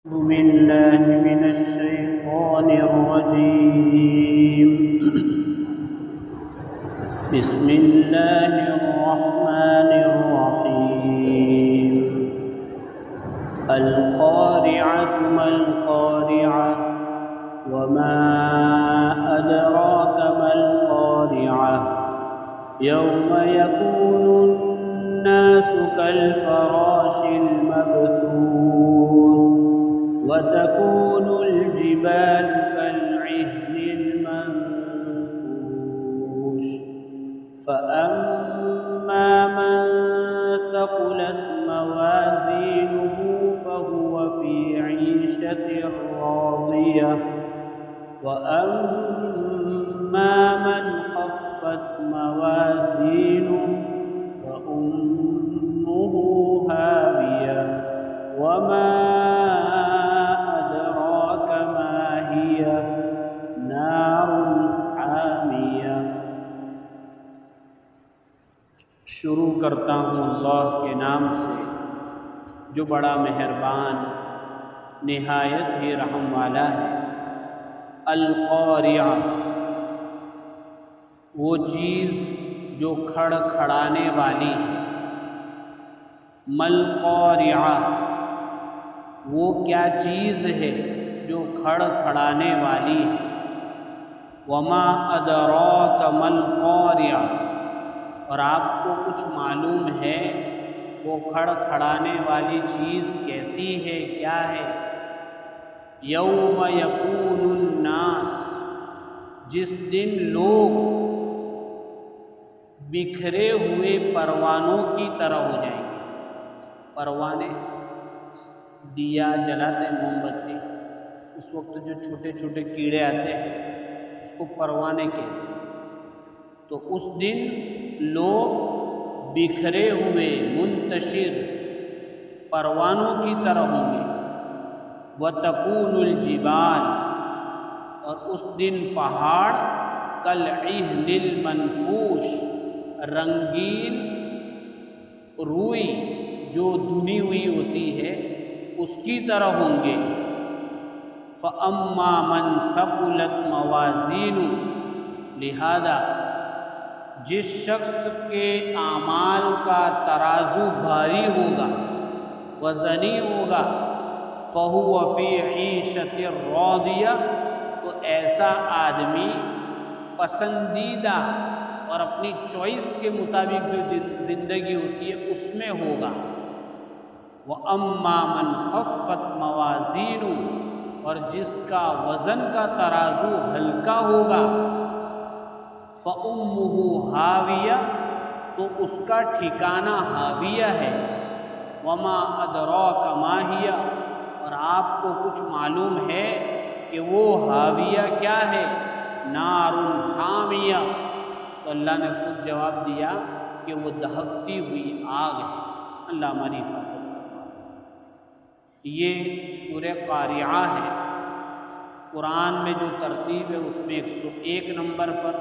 أعوذ بالله من الشيطان الرجيم. بسم الله الرحمن الرحيم. القارعة ما القارعة وما أدراك ما القارعة يوم يكون الناس كالفراش المبثوث وتكون الجبال كالعهن المنفوش فأما من ثقلت موازينه فهو في عيشة راضية وأما من خفت موازينه فأمه هاوية وما أدراك ما هي نار حامية. شروع کرتا ہوں اللہ کے نام سے جو بڑا مہربان نہایت ہی رحم والا ہے. القارعہ وہ چیز جو کھڑ کھڑانے والی ہے. مل قارعہ وہ کیا چیز ہے جو کھڑ کھڑانے والی ہے. وما ادراک مل قارعہ اور آپ کو کچھ معلوم ہے وہ کھڑ کھڑانے والی چیز کیسی ہے کیا ہے. یوم یکون الناس جس دن لوگ بکھرے ہوئے پروانوں کی طرح ہو جائیں گے. پروانے دیا جلاتے موم بتی، اس وقت جو چھوٹے چھوٹے کیڑے آتے ہیں اس کو پروانے کہتے ہیں. تو اس دن لوگ بکھرے ہوئے منتشر پروانوں کی طرح ہوں گے. وَتَكُونُ الْجِبَالُ اور اس دن پہاڑ کالعہن المنفوش رنگین روئی جو دھنی ہوئی ہوتی ہے اس کی طرح ہوں گے. فَأَمَّا مَنْ ثَقُلَتْ مَوَازِينُهُ لہذا جس شخص کے اعمال کا ترازو بھاری ہوگا وزنی ہوگا فَهُوَ فِي عِيشَةٍ رَاضِيَةٍ تو ایسا آدمی پسندیدہ اور اپنی چوائس کے مطابق جو زندگی ہوتی ہے اس میں ہوگا. وَأَمَّا مَنْ خَفَّتْ مَوَازِينُهُ اور جس کا وزن کا ترازو ہلکا ہوگا فَأُمُّهُ هَاوِيَةٌ تو اس کا ٹھکانہ ہاویہ ہے. وَمَا أَدْرَاكَ مَا هِيَ اور آپ کو کچھ معلوم ہے کہ وہ ہاویہ کیا ہے. نار حامیہ تو اللہ نے خود جواب دیا کہ وہ دہکتی ہوئی آگ ہے. اللہ ہماری حفاظت فرمائے. یہ سورہ قارعہ ہے. قرآن میں جو ترتیب ہے اس میں 101 نمبر پر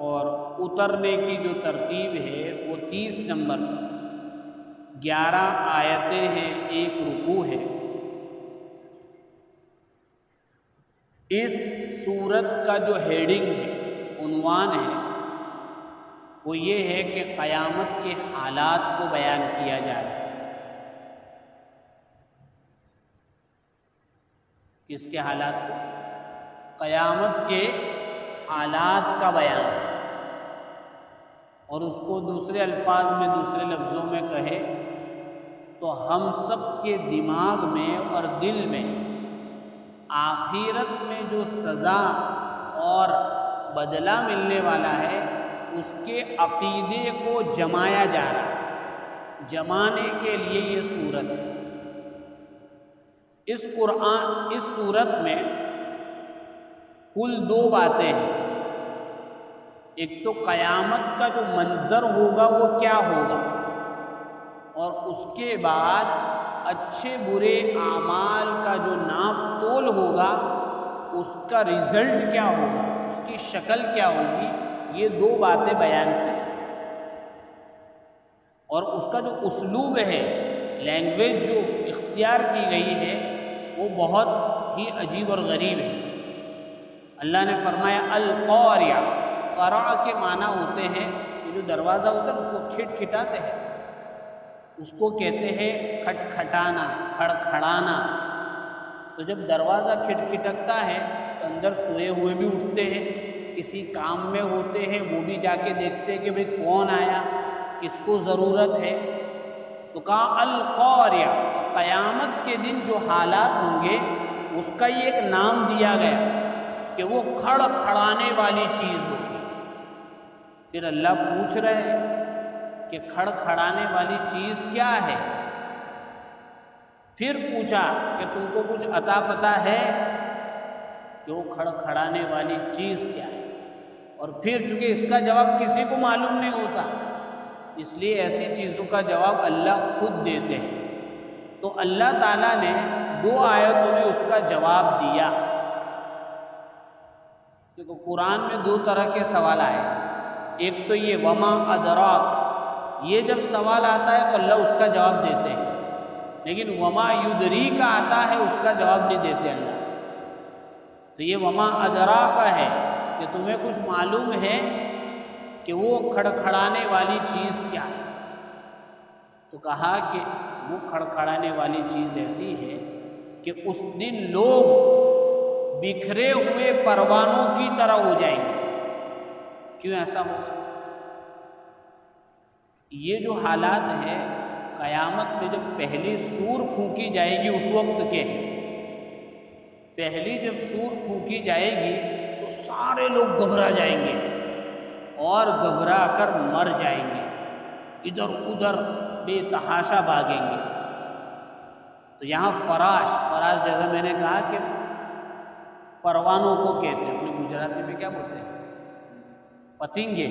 اور اترنے کی جو ترتیب ہے وہ 30 نمبر پر. 11 آیتیں ہیں، 1 رکوع ہے. اس سورت کا جو ہیڈنگ ہے، عنوان ہے، وہ یہ ہے کہ قیامت کے حالات کو بیان کیا جائے. کس کے حالات کو؟ قیامت کے حالات کا بیان. اور اس کو دوسرے الفاظ میں دوسرے لفظوں میں کہے تو ہم سب کے دماغ میں اور دل میں آخرت میں جو سزا اور بدلہ ملنے والا ہے اس کے عقیدے کو جمایا جا رہا ہے. جمانے کے لیے یہ سورت ہے. اس سورت میں کل 2 باتیں ہیں. ایک تو قیامت کا جو منظر ہوگا وہ کیا ہوگا، اور اس کے بعد اچھے برے اعمال کا جو ناپ تول ہوگا اس کا رزلٹ کیا ہوگا، اس کی شکل کیا ہوگی. یہ 2 باتیں بیان کی ہیں. اور اس کا جو اسلوب ہے، لینگویج جو اختیار کی گئی ہے وہ بہت ہی عجیب اور غریب ہے۔ اللہ نے فرمایا القاریہ، قرع کے معنی ہوتے ہیں، یہ جو دروازہ ہوتا ہے اس کو کھٹکھٹاتے ہیں، اس کو کہتے ہیں کھٹکھٹانا، کھڑکھڑانا۔ تو جب دروازہ کھٹکھٹکتا ہے تو اندر سوئے ہوئے بھی اٹھتے ہیں، کسی کام میں ہوتے ہیں وہ بھی جا کے دیکھتے ہیں کہ بھئی کون آیا، کس کو ضرورت ہے۔ تو کہا القاریہ، قیامت کے دن جو حالات ہوں گے اس کا یہ ایک نام دیا گیا کہ وہ کھڑکھڑانے والی چیز ہوگی۔ پھر اللہ پوچھ رہے ہیں کہ کھڑکھڑانے والی چیز کیا ہے؟ پھر پوچھا کہ تم کو کچھ عطا پتہ ہے کہ وہ کھڑکھڑانے والی چیز کیا ہے؟ اور پھر چونکہ اس کا جواب کسی کو معلوم نہیں ہوتا، اس لیے ایسی چیزوں کا جواب اللہ خود دیتے ہیں۔ تو اللہ تعالیٰ نے 2 آیتوں میں اس کا جواب دیا۔ دیکھو قرآن میں 2 طرح کے سوال آئے، ایک تو یہ وما ادراک، یہ جب سوال آتا ہے تو اللہ اس کا جواب دیتے ہیں، لیکن وما یدری کا آتا ہے اس کا جواب نہیں دیتے اللہ۔ تو یہ وما ادراک ہے کہ تمہیں کچھ معلوم ہے کہ وہ کھڑکھڑانے والی چیز کیا ہے؟ تو کہا کہ وہ کھڑکھڑانے والی چیز ایسی ہے کہ اس دن لوگ بکھرے ہوئے پروانوں کی طرح ہو جائیں گے۔ کیوں ایسا ہوگا؟ یہ جو حالات ہیں قیامت میں جب پہلی سور پھونکی جائے گی اس وقت کے ہیں۔ پہلی جب سور پھونکی جائے گی تو سارے لوگ گھبرا جائیں گے اور گھبرا کر مر جائیں گے، ادھر ادھر بے تحاشا بھاگیں گے۔ تو یہاں فراش جیسا میں نے کہا کہ پروانوں کو کہتے ہیں، اپنے گجراتی میں کیا بولتے ہیں؟ پتنگے۔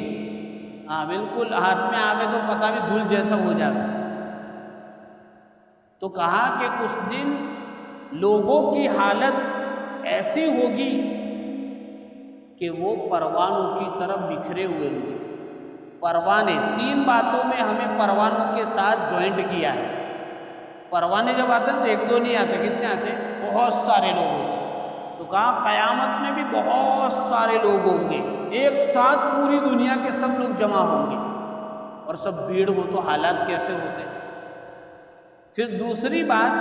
ہاں بالکل، ہاتھ میں آوے تو پتہ بھی دھول جیسا ہو جاتا۔ تو کہا کہ اس دن لوگوں کی حالت ایسی ہوگی کہ وہ پروانوں کی طرف بکھرے ہوئے ہوں گے۔ پروانے، 3 باتوں میں ہمیں پروانوں کے ساتھ جوائنٹ کیا ہے۔ پروانے جب آتے ہیں تو 1 2 نہیں آتے، کتنے آتے ہیں؟ بہت سارے لوگ ہوتے ہیں۔ تو کہا قیامت میں بھی بہت سارے لوگ ہوں گے، ایک ساتھ پوری دنیا کے سب لوگ جمع ہوں گے، اور سب بھیڑ ہو تو حالات کیسے ہوتے؟ پھر دوسری بات،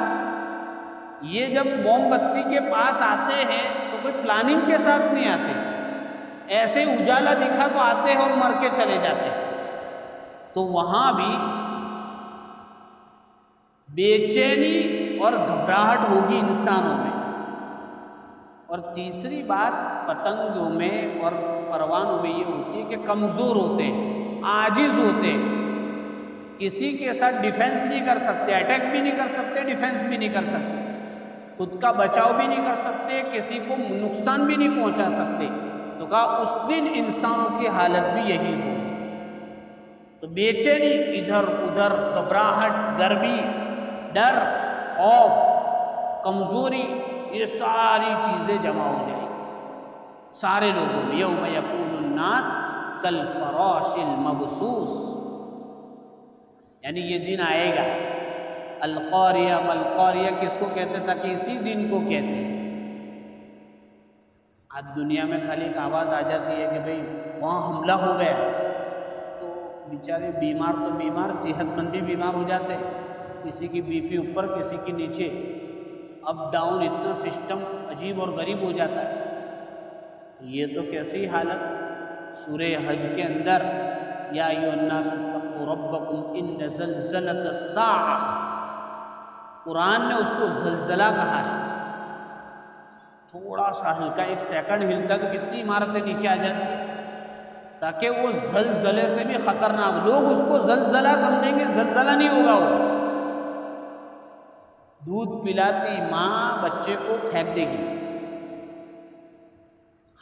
یہ جب موم بتی کے پاس آتے ہیں تو کوئی پلاننگ کے ساتھ نہیں آتے، ایسے ہی اجالا دکھا تو آتے ہیں اور مر کے چلے جاتے ہیں۔ تو وہاں بھی بے چینی اور گھبراہٹ ہوگی انسانوں میں۔ اور تیسری بات پتنگوں میں اور پروانوں میں یہ ہوتی ہے کہ کمزور ہوتے ہیں، عاجز ہوتے ہیں، کسی کے ساتھ ڈیفینس نہیں کر سکتے، اٹیک بھی نہیں کر سکتے، ڈیفینس بھی نہیں کر سکتے، خود کا بچاؤ بھی نہیں کر سکتے، کسی کو نقصان بھی نہیں پہنچا سکتے۔ تو کہا اس دن انسانوں کی حالت بھی یہی ہوگی۔ تو بے چینی، ادھر ادھر گھبراہٹ، گرمی، ڈر، خوف، کمزوری، یہ ساری چیزیں جمع ہو جائیں گی سارے لوگوں میں۔ یوم یکون الناس کالفراش المبثوث، یعنی یہ دن آئے گا۔ القاریہ، ملقاریہ کس کو کہتے تھا کہ اسی دن کو کہتے ہیں۔ آج دنیا میں خالی ایک آواز آ جاتی ہے کہ بھئی وہاں حملہ ہو گیا، تو بیچارے بیمار تو بیمار، صحت مند بھی بیمار ہو جاتے ہیں، کسی کی بی پی اوپر، کسی کی نیچے، اپ ڈاؤن، اتنا سسٹم عجیب اور غریب ہو جاتا ہے۔ یہ تو کیسی حالت؟ سورہ حج کے اندر یا ایھا الناس اتقوا ربکم ان زلزلۃ الساعہ، قرآن نے اس کو زلزلہ کہا ہے۔ تھوڑا سا ہلکا 1 سیکنڈ ہلتا تو کتنی عمارتیں نیچے آ جاتی ہیں، تاکہ وہ زلزلے سے بھی خطرناک، لوگ اس کو زلزلہ سمجھیں گے، زلزلہ نہیں ہوگا۔ وہ دودھ پلاتی ماں بچے کو پھینک دے گی،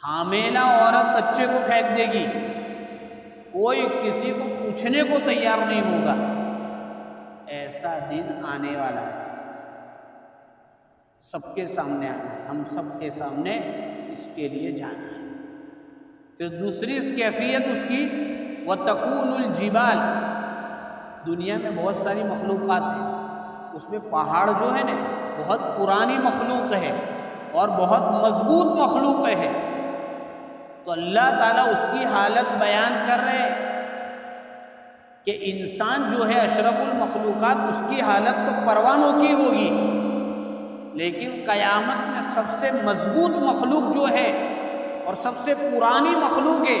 حاملہ عورت بچے کو پھینک دے گی، کوئی کسی کو پوچھنے کو تیار نہیں ہوگا۔ ایسا دن آنے والا ہے، سب کے سامنے آنا ہے، ہم سب کے سامنے اس کے لیے جانا ہے۔ پھر دوسری کیفیت اس کی وَتَكُونُ الْجِبَالُ، دنیا میں بہت ساری مخلوقات ہیں، اس میں پہاڑ جو ہے نا بہت پرانی مخلوق ہے اور بہت مضبوط مخلوق ہے، تو اللہ تعالیٰ اس کی حالت بیان کر رہے ہیں کہ انسان جو ہے اشرف المخلوقات، اس کی حالت تو پروانوں کی ہوگی، لیکن قیامت میں سب سے مضبوط مخلوق جو ہے اور سب سے پرانی مخلوق ہے،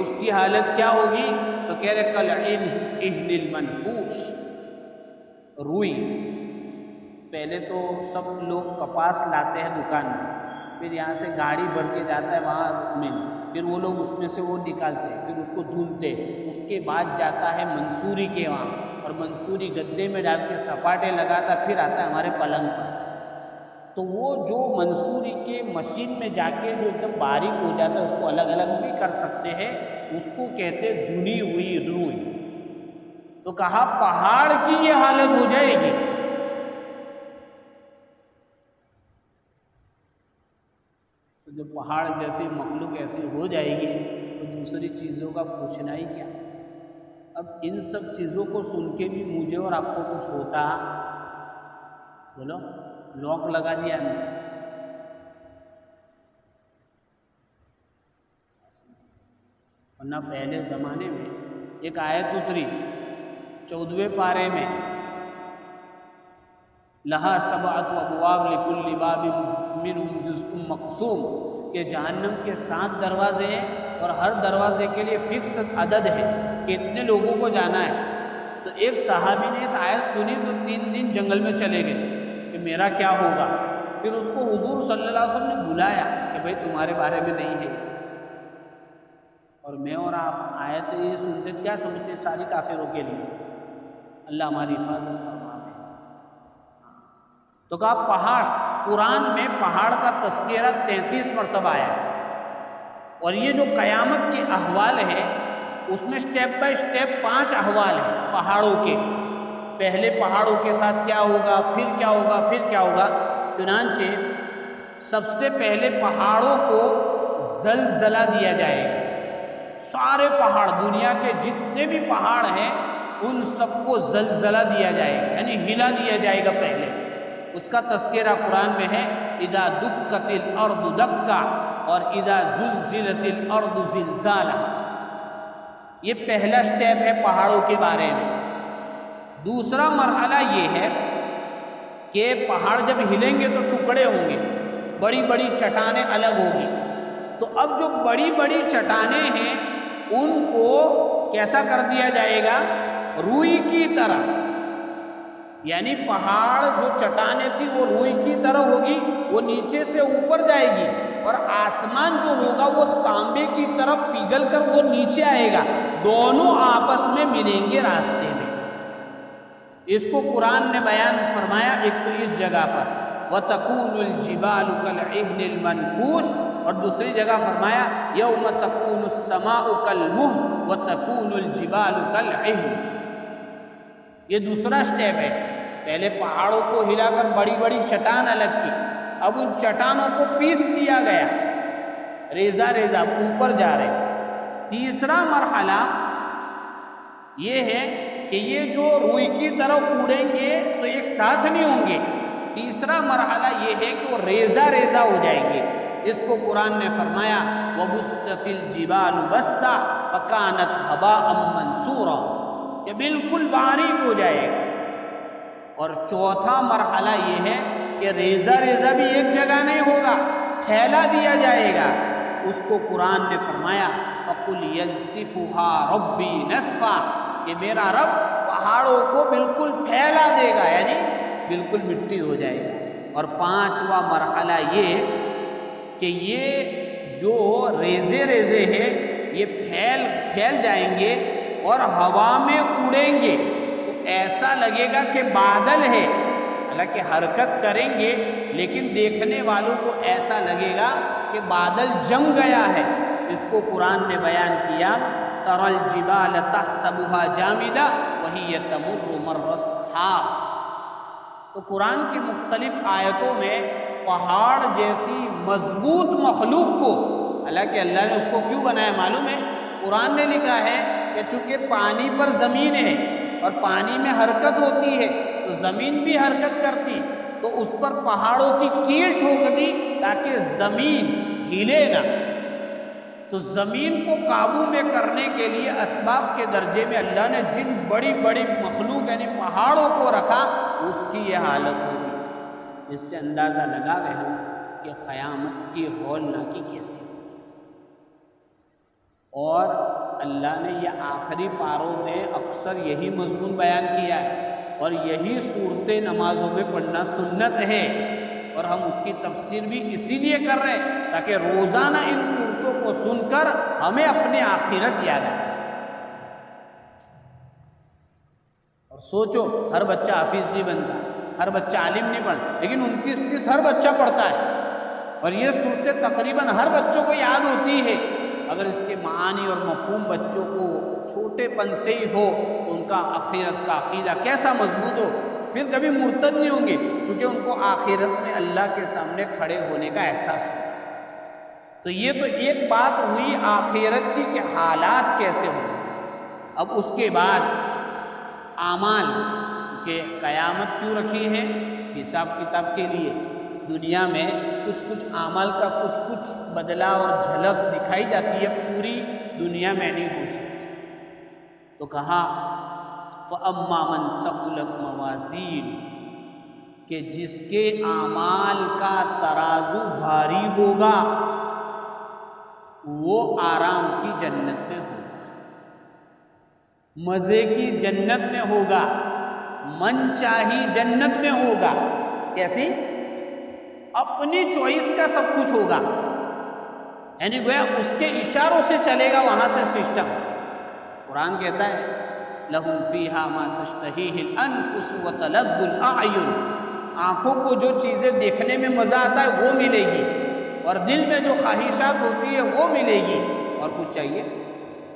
اس کی حالت کیا ہوگی؟ تو کہہ رہے کالعہن المنفوش، روئی۔ پہلے تو سب لوگ کپاس لاتے ہیں دکان میں، پھر یہاں سے گاڑی بھر کے جاتا ہے وہاں میں، پھر وہ لوگ اس میں سے وہ نکالتے ہیں، پھر اس کو دھوتے، اس کے بعد جاتا ہے منصوری کے وہاں، اور منصوری گدے میں ڈال کے سپاٹے لگاتا، پھر آتا ہے ہمارے پلنگ پر۔ تو وہ جو منصوری کے مشین میں جا کے جو ایک دم باریک ہو جاتا ہے، اس کو الگ الگ بھی کر سکتے ہیں، اس کو کہتے دھنی ہوئی روئی۔ تو کہا پہاڑ کی یہ حالت ہو جائے گی۔ تو جب پہاڑ جیسی مخلوق ایسی ہو جائے گی تو دوسری چیزوں کا پوچھنا ہی کیا۔ اب ان سب چیزوں کو سن کے بھی مجھے اور آپ کو کچھ ہوتا، بولو لاک لگا دیا ہم نے، ورنہ پہلے زمانے میں ایک آیت اتری 14ویں پارے میں، لہا سبعۃ ابواب لکل باب منہم جزء مقسوم، کہ جہنم کے 7 دروازے ہیں اور ہر دروازے کے لیے فکس عدد ہے کہ اتنے لوگوں کو جانا ہے۔ تو ایک صحابی نے اس آیت سنی تو 3 دن جنگل میں چلے گئے کہ میرا کیا ہوگا۔ پھر اس کو حضور صلی اللہ علیہ وسلم نے بلایا کہ بھائی تمہارے بارے میں نہیں ہے، اور میں اور آپ آیت یہ سنتے کیا سمجھتے ساری کافروں کے لیے۔ اللہ ہماری حفاظت فرمائے۔ تو کہا پہاڑ، قرآن میں پہاڑ کا تذکرہ 33 مرتبہ آیا ہے، اور یہ جو قیامت کے احوال ہے اس میں سٹیپ بائی سٹیپ 5 احوال ہیں پہاڑوں کے۔ پہلے پہاڑوں کے ساتھ کیا ہوگا، پھر کیا ہوگا، پھر کیا ہوگا۔ چنانچہ سب سے پہلے پہاڑوں کو زلزلہ دیا جائے گا۔ سارے پہاڑ، دنیا کے جتنے بھی پہاڑ ہیں ان سب کو زلزلہ دیا جائے گا، یعنی ہلا دیا جائے گا پہلے۔ اس کا تذکرہ قرآن میں ہے، اذا دکت الارض دکا اور اذا زلزلت الارض زلزالہ۔ یہ پہلا سٹیپ ہے پہاڑوں کے بارے میں۔ دوسرا مرحلہ یہ ہے کہ پہاڑ جب ہلیں گے تو ٹکڑے ہوں گے، بڑی بڑی چٹانیں الگ ہوگی۔ تو اب جو بڑی بڑی چٹانیں ہیں ان کو کیسا کر دیا جائے گا؟ روئی کی طرح، یعنی پہاڑ جو چٹانیں تھی وہ روئی کی طرح ہوگی، وہ نیچے سے اوپر جائے گی، اور آسمان جو ہوگا وہ تانبے کی طرف پگھل کر وہ نیچے آئے گا، دونوں آپس میں ملیں گے راستے میں۔ اس کو قرآن نے بیان فرمایا ایک تو اس جگہ پر وَتَكُونُ الْجِبَالُ كَالْعِهْنِ الْمَنْفُوشِ، اور دوسری جگہ فرمایا يَوْمَ تَكُونُ السَّمَاءُ كَالْمُهْلِ وَتَكُونُ الْجِبَالُ كَالْعِهْنِ۔ یہ دوسرا سٹیپ ہے۔ پہلے پہاڑوں کو ہلا کر بڑی بڑی چٹان الگ کی، اب ان چٹانوں کو پیس دیا گیا، ریزہ ریزہ اوپر جا رہے۔ تیسرا مرحلہ یہ ہے کہ یہ جو روئی کی طرف اڑیں گے تو ایک ساتھ نہیں ہوں گے۔ تیسرا مرحلہ یہ ہے کہ وہ ریزہ ریزہ ہو جائیں گے۔ اس کو قرآن نے فرمایا وَبُسَّتِ الْجِبَالُ بَسًّا فَكَانَتْ هَبَاءً مَنْثُورًا، کہ بالکل باریک ہو جائے گا۔ اور چوتھا مرحلہ یہ ہے کہ ریزہ ریزہ بھی ایک جگہ نہیں ہوگا، پھیلا دیا جائے گا۔ اس کو قرآن نے فرمایا فَقُلْ يَنْسِفُهَا رَبِّي نَسْفًا، کہ میرا رب پہاڑوں کو بالکل پھیلا دے گا، یعنی بالکل مٹی ہو جائے گا۔ اور پانچواں مرحلہ یہ کہ یہ جو ریزے ریزے ہیں یہ پھیل جائیں گے اور ہوا میں اڑیں گے، تو ایسا لگے گا کہ بادل ہے، حالانکہ حرکت کریں گے لیکن دیکھنے والوں کو ایسا لگے گا کہ بادل جم گیا ہے۔ اس کو قرآن نے بیان کیا تَرَى الْجِبَالَ تَحْسَبُهَا جَامِدَةً وَهِيَ تَمُرُّ مَرَّ السَّحَابِ۔ تو قرآن کی مختلف آیتوں میں پہاڑ جیسی مضبوط مخلوق کو، حالانکہ اللہ نے اس کو کیوں بنایا معلوم ہے؟ قرآن نے لکھا ہے کہ چونکہ پانی پر زمین ہے اور پانی میں حرکت ہوتی ہے تو زمین بھی حرکت کرتی، تو اس پر پہاڑوں کی کیل ٹھوک دی تاکہ زمین ہلے نہ۔ تو زمین کو قابو میں کرنے کے لیے اسباب کے درجے میں اللہ نے جن بڑی بڑی مخلوق یعنی پہاڑوں کو رکھا، اس کی یہ حالت ہوگی، جس سے اندازہ لگاوے ہم کہ قیامت کی ہولناکی کیسی ہوگی۔ اور اللہ نے یہ آخری پاروں میں اکثر یہی مضمون بیان کیا ہے، اور یہی صورتیں نمازوں میں پڑھنا سنت ہے، اور ہم اس کی تفسیر بھی اسی لیے کر رہے ہیں تاکہ روزانہ ان صورتوں کو سن کر ہمیں اپنے آخرت یاد آئے۔ اور سوچو، ہر بچہ حافظ نہیں بنتا، ہر بچہ عالم نہیں بنتا، لیکن 29-30 ہر بچہ پڑھتا ہے، اور یہ صورتیں تقریباً ہر بچوں کو یاد ہوتی ہے۔ اگر اس کے معانی اور مفہوم بچوں کو چھوٹے پن سے ہی ہو تو ان کا آخرت کا عقیدہ کیسا مضبوط ہو، پھر کبھی مرتد نہیں ہوں گے، چونکہ ان کو آخرت میں اللہ کے سامنے کھڑے ہونے کا احساس ہو۔ تو یہ تو ایک بات ہوئی آخرت کی کہ حالات کیسے ہوں۔ اب اس کے بعد اعمال، چونکہ قیامت کیوں رکھی ہے؟ حساب کتاب کے لیے۔ دنیا میں کچھ اعمال کا کچھ بدلہ اور جھلک دکھائی جاتی ہے، پوری دنیا میں نہیں ہو سکتی۔ تو کہا فَأَمَّا مَنْ ثَقُلَتْ مَوَازِينُهُ، کہ جس کے اعمال کا ترازو بھاری ہوگا وہ آرام کی جنت میں ہوگا، مزے کی جنت میں ہوگا، من چاہی جنت میں ہوگا۔ کیسی؟ اپنی چوائس کا سب کچھ ہوگا، یعنی گویا اس کے اشاروں سے چلے گا وہاں سے سسٹم۔ قرآن کہتا ہے لَهُمْ فِيهَا مَا تَشْتَهِيهِ الْأَنفُسُ وَتَلَذُّ الْأَعْيُنُ، آنکھوں کو جو چیزیں دیکھنے میں مزہ آتا ہے وہ ملے گی، اور دل میں جو خواہشات ہوتی ہے وہ ملے گی۔ اور کچھ چاہیے؟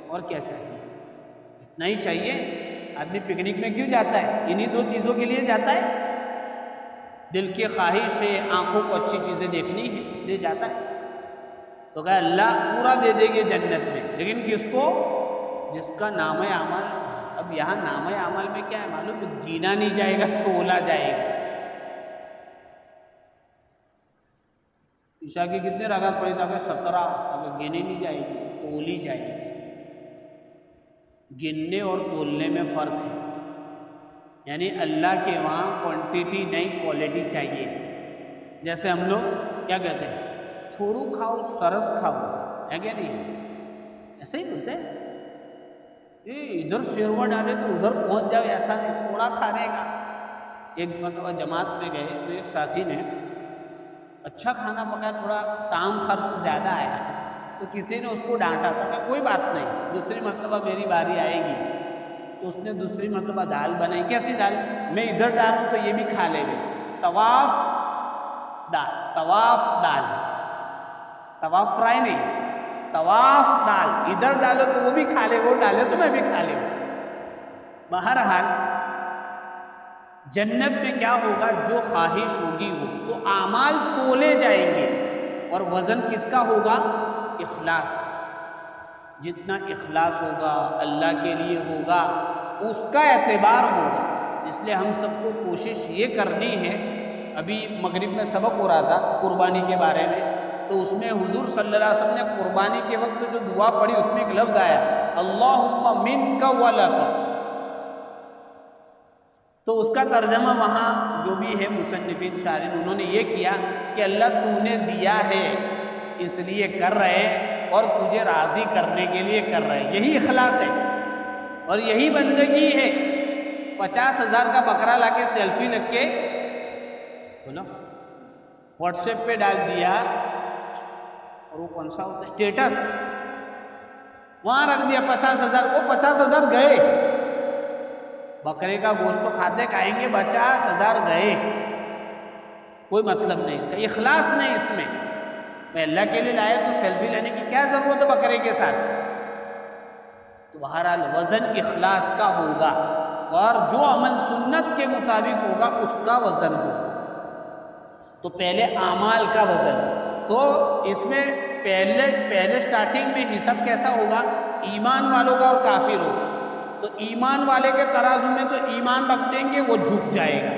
اور کیا چاہیے؟ اتنا ہی چاہیے؟ آدمی پکنک میں کیوں جاتا ہے؟ انہی دو چیزوں کے لیے جاتا ہے۔ دل کی خواہش ہے، آنکھوں کو اچھی چیزیں دیکھنی ہے، اس لیے جاتا ہے۔ تو کہا اللہ پورا دے دے گے جنت میں، لیکن کس کو؟ جس کا نام اعمال۔ اب یہاں نام اعمال میں کیا ہے معلوم؟ گینا نہیں جائے گا، تولا جائے گا۔ عشاء کی کتنے رکعت پڑھی تھا؟ 17۔ اگر گنی نہیں جائے گی، تولی جائے گی۔ گننے اور تولنے میں فرق ہے، یعنی اللہ کے وہاں کوانٹیٹی نہیں کوالٹی چاہیے۔ جیسے ہم لوگ کیا کہتے ہیں؟ تھوڑو کھاؤ سرس کھاؤ، ہے کیا نہیں؟ ایسے ہی بولتے ہیں، ادھر شیروا ڈالے تو ادھر پہنچ جاؤ، ایسا نہیں تھوڑا کھانے کا۔ ایک مرتبہ جماعت میں گئے تو ایک ساتھی نے اچھا کھانا پکایا، تھوڑا تام خرچ زیادہ آیا، تو کسی نے اس کو ڈانٹا تھا کہ کوئی بات نہیں، دوسری مرتبہ میری باری آئے گی۔ تو اس نے دوسری مرتبہ دال بنائی۔ کیسی دال؟ میں ادھر ڈالوں تو یہ بھی کھا لے گا۔ طواف دال، طواف دال، طواف فرائی نہیں، طواف دال، ادھر ڈالو تو وہ بھی کھا لے، وہ ڈالے تو میں بھی کھا لے۔ بہرحال جنت میں کیا ہوگا؟ جو خواہش ہوگی وہ تو اعمال تولے جائیں گے، اور وزن کس کا ہوگا؟ اخلاص۔ جتنا اخلاص ہوگا اللہ کے لیے ہوگا اس کا اعتبار ہوگا۔ اس لیے ہم سب کو کوشش یہ کرنی ہے۔ ابھی مغرب میں سبق ہو رہا تھا قربانی کے بارے میں، تو اس میں حضور صلی اللہ علیہ وسلم نے قربانی کے وقت جو دعا پڑھی اس میں ایک لفظ آیا اللہم منک ولک، تو اس کا ترجمہ وہاں جو بھی ہے مصنفین شارحین انہوں نے یہ کیا کہ اللہ تو نے دیا ہے اس لیے کر رہے اور تجھے راضی کرنے کے لیے کر رہے، یہی اخلاص ہے اور یہی بندگی ہے۔ 50,000 کا بکرا لا کے سیلفی لگ کے بولو واٹس ایپ پہ ڈال دیا، اور وہ کون سا ہوتا ہے اسٹیٹس، وہاں رکھ دیا 50,000، وہ 50,000 گئے، بکرے کا گوشت تو کھاتے کھائیں گے، 50,000 گئے، کوئی مطلب نہیں اس کا، اخلاص نہیں اس میں۔ میں اللہ کے لیے لایا تو سیلفی لینے کی کیا ضرورت ہے بکرے کے ساتھ؟ تو بہرحال وزن اخلاص کا ہوگا، اور جو عمل سنت کے مطابق ہوگا اس کا وزن ہوگا۔ تو پہلے اعمال کا وزن، تو اس میں پہلے سٹارٹنگ میں حساب کیسا ہوگا؟ ایمان والوں کا اور کافروں کا۔ تو ایمان والے کے ترازو میں تو ایمان رکھ دیں گے، وہ جھک جائے گا،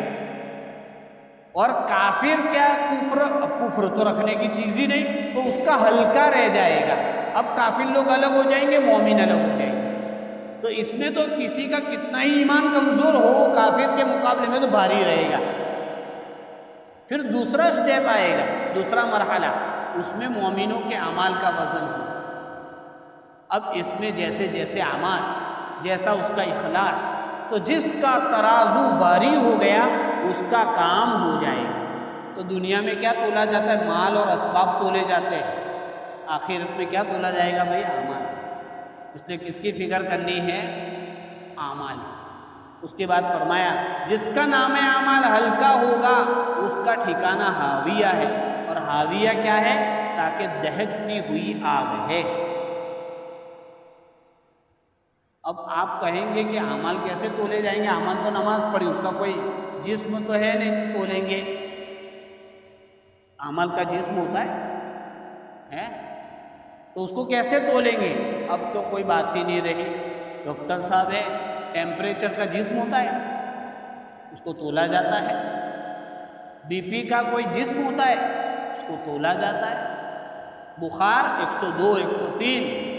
اور کافر کیا کفر تو رکھنے کی چیز ہی نہیں، تو اس کا ہلکا رہ جائے گا۔ اب کافر لوگ الگ ہو جائیں گے، مومن الگ ہو جائیں گے، تو اس میں تو کسی کا کتنا ہی ایمان کمزور ہو وہ کافر کے مقابلے میں تو بھاری رہے گا۔ پھر دوسرا سٹیپ آئے گا، دوسرا مرحلہ، اس میں مومنوں کے اعمال کا وزن ہو۔ اب اس میں جیسے جیسے اعمال، جیسا اس کا اخلاص، تو جس کا ترازو بھاری ہو گیا اس کا کام ہو جائے گا۔ تو دنیا میں کیا تولا جاتا ہے؟ مال اور اسباب تولے جاتے ہیں، آخرت میں کیا تولا جائے گا بھائی؟ اعمال۔ اس نے کس کی فکر کرنی ہے؟ اعمال کی۔ اس کے بعد فرمایا جس کا نام اعمال ہلکا ہوگا اس کا ٹھکانہ حاویہ ہے، اور حاویہ کیا ہے؟ تاکہ دہکتی ہوئی آگ ہے۔ اب آپ کہیں گے کہ اعمال کیسے تولے جائیں گے؟ اعمال تو نماز پڑھی، اس کا کوئی جسم تو ہے نہیں تو تولیں گے؟ اعمال کا جسم ہوتا ہے تو اس کو کیسے تولیں گے؟ اب تو کوئی بات ہی نہیں رہی۔ ڈاکٹر صاحب ہے، ٹیمپریچر کا جسم ہوتا ہے، اس کو تولا جاتا ہے۔ بی پی کا کوئی جسم ہوتا ہے، اس کو تولا جاتا ہے۔ بخار 102 103،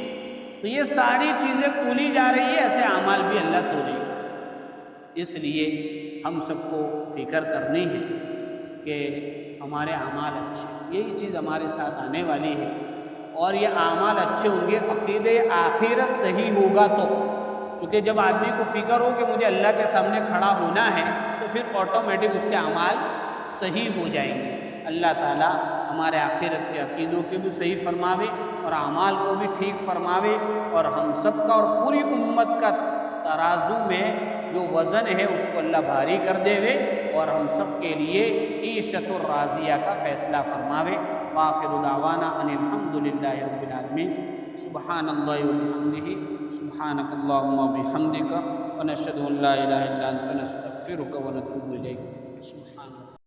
تو یہ ساری چیزیں تولی جا رہی ہے، ایسے اعمال بھی اللہ تولے گا۔ اس لیے ہم سب کو فکر کرنی ہے کہ ہمارے اعمال اچھے، یہی چیز ہمارے ساتھ آنے والی ہے، اور یہ اعمال اچھے ہوں گے، عقیدہ آخرت صحیح ہوگا تو، کیونکہ جب آدمی کو فکر ہو کہ مجھے اللہ کے سامنے کھڑا ہونا ہے تو پھر آٹومیٹک اس کے اعمال صحیح ہو جائیں گے۔ اللہ تعالیٰ ہمارے آخرت کے عقیدوں کے بھی صحیح فرماوے اور اعمال کو بھی ٹھیک فرماوے، اور ہم سب کا اور پوری امت کا ترازو میں جو وزن ہے اس کو اللہ بھاری کر دے وے، اور ہم سب کے لیے عیشت الراضیہ کا فیصلہ فرماوے۔ وآخر دعوانا ان الحمد للہ رب العالمین۔ سبحان اللہ وبحمدہ، سبحانک اللہم وبحمدک، ونشہد ان لا الہ الا انت نستغفرک ونتوب الیک۔ سبحان اللہ۔